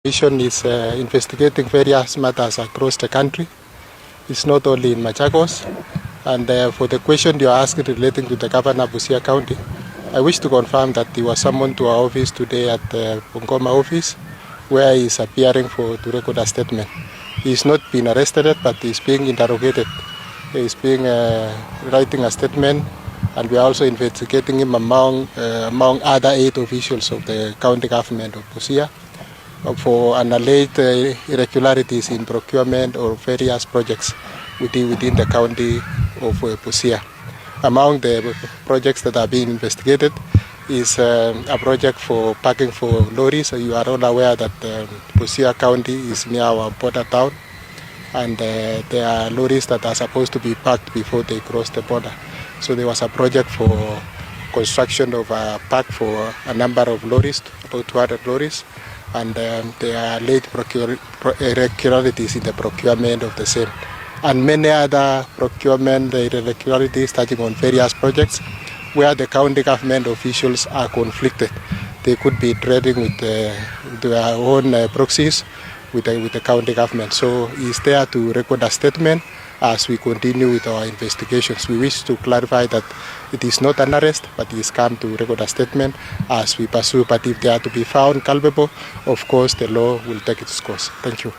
Mission is investigating various matters across the country. It's not only in Machakos. And for the question you are asking relating to the governor of Busia County, I wish to confirm that he was summoned to our office today at the Bungoma office, where he is appearing to record a statement. He is not being arrested, but he is being interrogated. He is being writing a statement, and we are also investigating him among other 8 officials of the county government of Busia for an alleged irregularities in procurement of various projects within the county of Busia. Among the projects that are being investigated is a project for parking for lorries. You are all aware that Busia County is near our border town, and there are lorries that are supposed to be parked before they cross the border. So there was a project for construction of a park for a number of lorries, about 200 lorries, and there are late irregularities in the procurement of the same, and many other procurement irregularities touching on various projects where the county government officials are conflicted. They could be trading with their own proxies with the county government. So he's there to record a statement as we continue with our investigations. We wish to clarify that it is not an arrest, but he has come to record a statement as we pursue. But if they are to be found culpable, of course the law will take its course. Thank you.